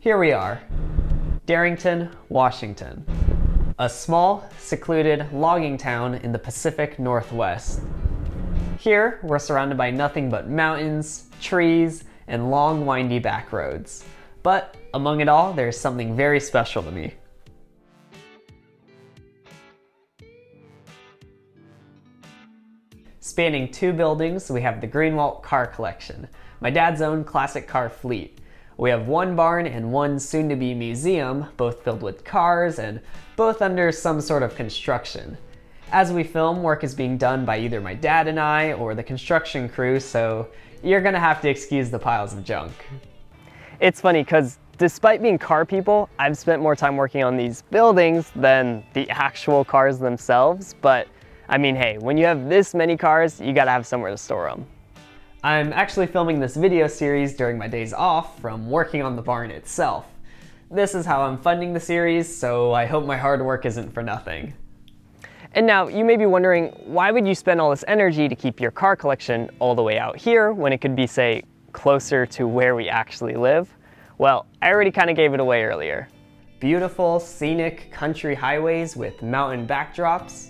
Here we are, Darrington, Washington, a small, secluded logging town in the Pacific Northwest. Here, we're surrounded by nothing but mountains, trees, and long, windy back roads. But among it all, there's something very special to me. Spanning two buildings, we have the Greenwalt Car Collection, my dad's own classic car fleet. We have one barn and one soon-to-be museum, both filled with cars and both under some sort of construction. As we film, work is being done by either my dad and I or the construction crew, so you're gonna have to excuse the piles of junk. It's funny because despite being car people, I've spent more time working on these buildings than the actual cars themselves, but I mean, hey, when you have this many cars, you gotta have somewhere to store them. I'm actually filming this video series during my days off from working on the barn itself. This is how I'm funding the series, so I hope my hard work isn't for nothing. And now, you may be wondering, why would you spend all this energy to keep your car collection all the way out here when it could be, say, closer to where we actually live? Well, I already kind of gave it away earlier. Beautiful, scenic country highways with mountain backdrops,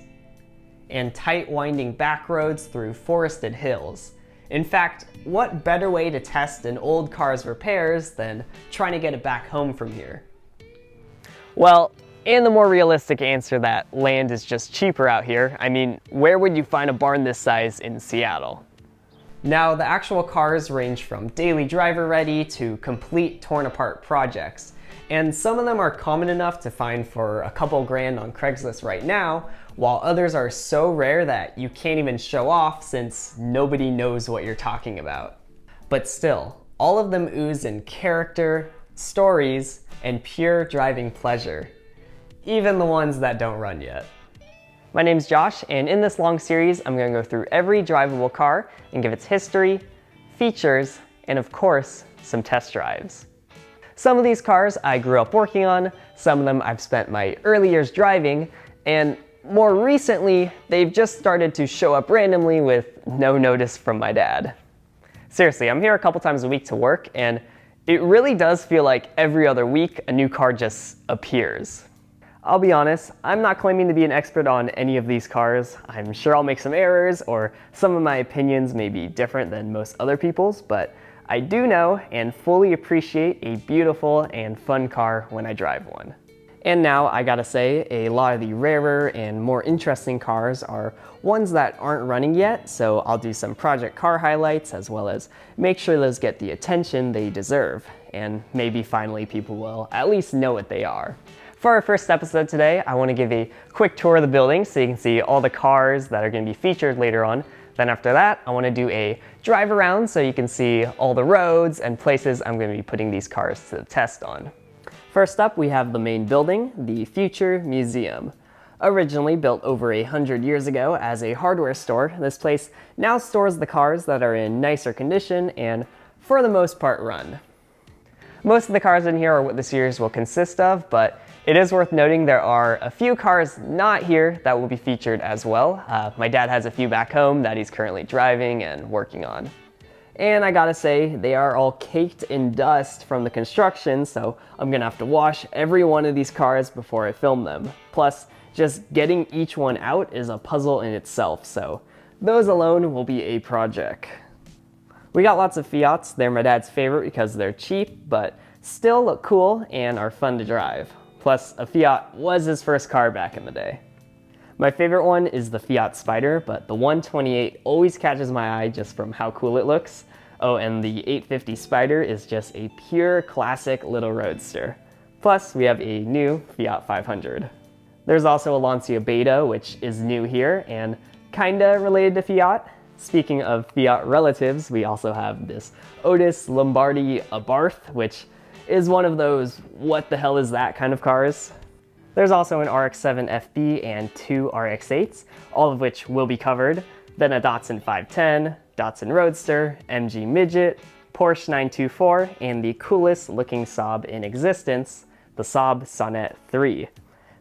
and tight winding back roads through forested hills. In fact, what better way to test an old car's repairs than trying to get it back home from here? Well, and the more realistic answer that land is just cheaper out here. I mean, where would you find a barn this size in Seattle? Now, the actual cars range from daily driver ready to complete torn apart projects. And some of them are common enough to find for a couple grand on Craigslist right now, while others are so rare that you can't even show off since nobody knows what you're talking about. But still, all of them ooze in character, stories, and pure driving pleasure. Even the ones that don't run yet. My name's Josh, and in this long series, I'm going to go through every drivable car and give its history, features, and of course, some test drives. Some of these cars I grew up working on, some of them I've spent my early years driving, and more recently, they've just started to show up randomly with no notice from my dad. Seriously, I'm here a couple times a week to work, and it really does feel like every other week a new car just appears. I'll be honest, I'm not claiming to be an expert on any of these cars. I'm sure I'll make some errors, or some of my opinions may be different than most other people's, but I do know and fully appreciate a beautiful and fun car when I drive one. And now, I gotta say, a lot of the rarer and more interesting cars are ones that aren't running yet, so I'll do some project car highlights as well as make sure those get the attention they deserve, and maybe finally people will at least know what they are. For our first episode today, I want to give a quick tour of the building so you can see all the cars that are going to be featured later on. Then after that, I want to do a drive around so you can see all the roads and places I'm going to be putting these cars to the test on. First up, we have the main building, the Future Museum. Originally built over 100 years ago as a hardware store, this place now stores the cars that are in nicer condition and, for the most part, run. Most of the cars in here are what the series will consist of, but it is worth noting there are a few cars not here that will be featured as well. My dad has a few back home that he's currently driving and working on. And I gotta say, they are all caked in dust from the construction, so I'm gonna have to wash every one of these cars before I film them. Plus, just getting each one out is a puzzle in itself, so those alone will be a project. We got lots of Fiats. They're my dad's favorite because they're cheap, but still look cool and are fun to drive. Plus, a Fiat was his first car back in the day. My favorite one is the Fiat Spider, but the 128 always catches my eye just from how cool it looks. Oh, and the 850 Spider is just a pure classic little roadster. Plus, we have a new Fiat 500. There's also a Lancia Beta, which is new here and kinda related to Fiat. Speaking of Fiat relatives, we also have this Otas Lombardi Abarth, which is one of those what the hell is that kind of cars. There's also an RX-7 FB and two RX-8s, all of which will be covered. Then a Datsun 510, Datsun Roadster, MG Midget, Porsche 924, and the coolest looking Saab in existence, the Saab Sonnet III.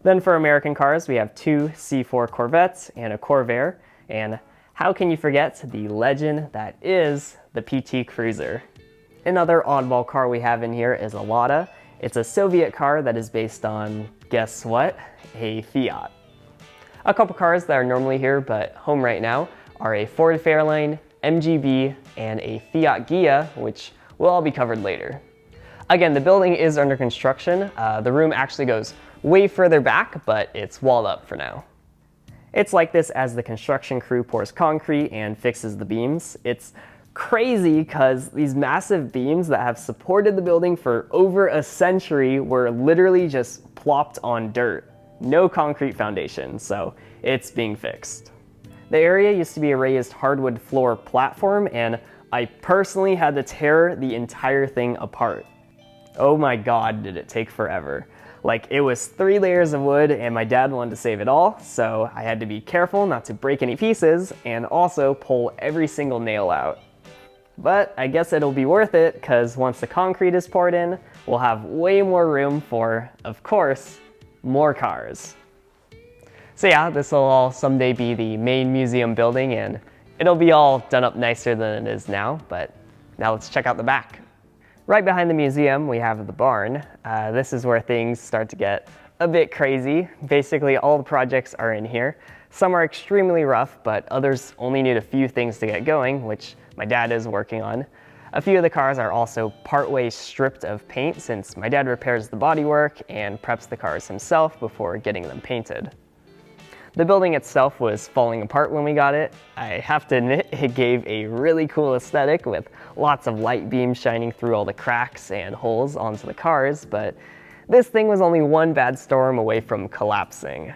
Then for American cars, we have two C4 Corvettes and a Corvair, and how can you forget the legend that is the PT Cruiser? Another oddball car we have in here is a Lada, It's a Soviet car that is based on, guess what? A Fiat. A couple cars that are normally here but home right now are a Ford Fairlane, MGB, and a Fiat Ghia, which will all be covered later. Again, the building is under construction. The room actually goes way further back, but it's walled up for now. It's like this as the construction crew pours concrete and fixes the beams. It's crazy because these massive beams that have supported the building for over a century were literally just plopped on dirt. No concrete foundation, so it's being fixed. The area used to be a raised hardwood floor platform, and I personally had to tear the entire thing apart. Oh my god, did it take forever. Like, it was 3 layers of wood and my dad wanted to save it all, so I had to be careful not to break any pieces and also pull every single nail out. But I guess it'll be worth it because once the concrete is poured in, we'll have way more room for, of course, more cars. So yeah, this will all someday be the main museum building and it'll be all done up nicer than it is now, but now let's check out the back. Right behind the museum, we have the barn. This is where things start to get a bit crazy. Basically, all the projects are in here. Some are extremely rough, but others only need a few things to get going, which my dad is working on. A few of the cars are also partway stripped of paint since my dad repairs the bodywork and preps the cars himself before getting them painted. The building itself was falling apart when we got it. I have to admit, it gave a really cool aesthetic with lots of light beams shining through all the cracks and holes onto the cars, but this thing was only one bad storm away from collapsing.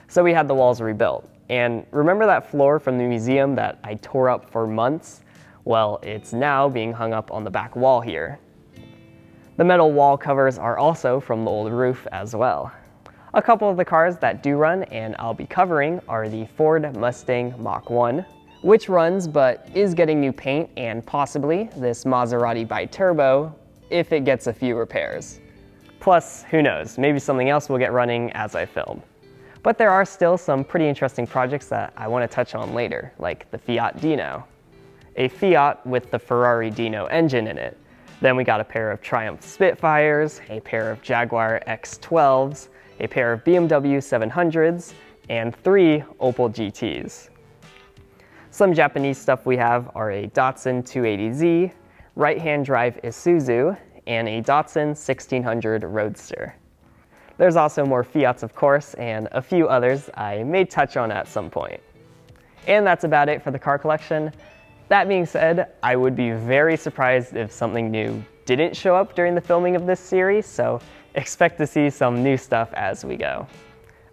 So we had the walls rebuilt. And remember that floor from the museum that I tore up for months? Well, it's now being hung up on the back wall here. The metal wall covers are also from the old roof as well. A couple of the cars that do run and I'll be covering are the Ford Mustang Mach-1, which runs but is getting new paint, and possibly this Maserati Biturbo if it gets a few repairs. Plus, who knows, maybe something else will get running as I film. But there are still some pretty interesting projects that I want to touch on later, like the Fiat Dino. A Fiat with the Ferrari Dino engine in it. Then we got a pair of Triumph Spitfires, a pair of Jaguar X12s, a pair of BMW 700s, and 3 Opel GTs. Some Japanese stuff we have are a Datsun 280Z, right-hand drive Isuzu, and a Datsun 1600 Roadster. There's also more Fiats, of course, and a few others I may touch on at some point. And that's about it for the car collection. That being said, I would be very surprised if something new didn't show up during the filming of this series, so expect to see some new stuff as we go.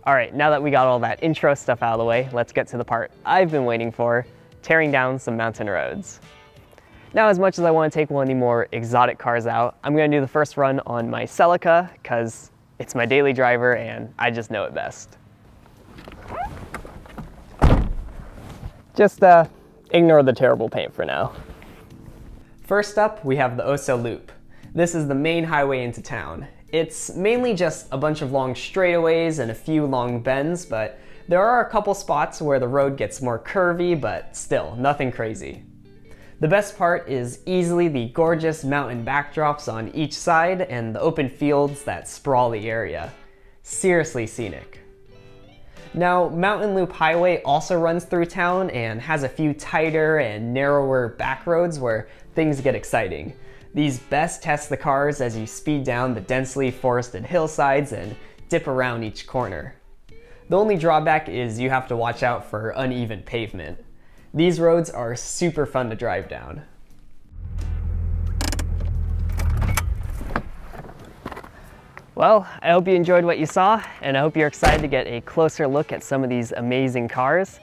All right, now that we got all that intro stuff out of the way, let's get to the part I've been waiting for, tearing down some mountain roads. Now, as much as I want to take one of the more exotic cars out, I'm going to do the first run on my Celica because it's my daily driver and I just know it best. Just ignore the terrible paint for now. First up, we have the Osa Loop. This is the main highway into town. It's mainly just a bunch of long straightaways and a few long bends, but there are a couple spots where the road gets more curvy, but still, nothing crazy. The best part is easily the gorgeous mountain backdrops on each side and the open fields that sprawl the area. Seriously scenic. Now, Mountain Loop Highway also runs through town and has a few tighter and narrower back roads where things get exciting. These best test the cars as you speed down the densely forested hillsides and dip around each corner. The only drawback is you have to watch out for uneven pavement. These roads are super fun to drive down. Well, I hope you enjoyed what you saw, and I hope you're excited to get a closer look at some of these amazing cars.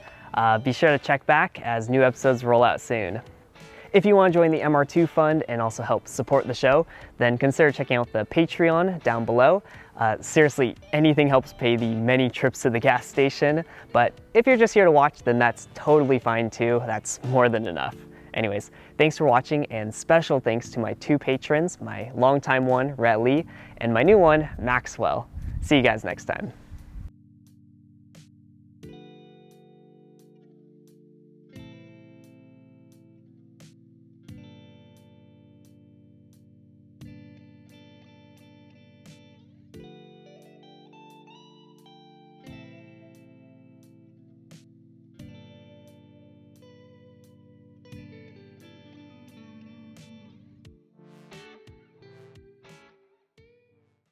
Be sure to check back as new episodes roll out soon. If you want to join the MR2 Fund and also help support the show, then consider checking out the Patreon down below. Seriously, anything helps pay the many trips to the gas station, but if you're just here to watch, then that's totally fine too. That's more than enough. Anyways, thanks for watching, and special thanks to my 2 patrons, my longtime one, Rhett Lee, and my new one, Maxwell. See you guys next time.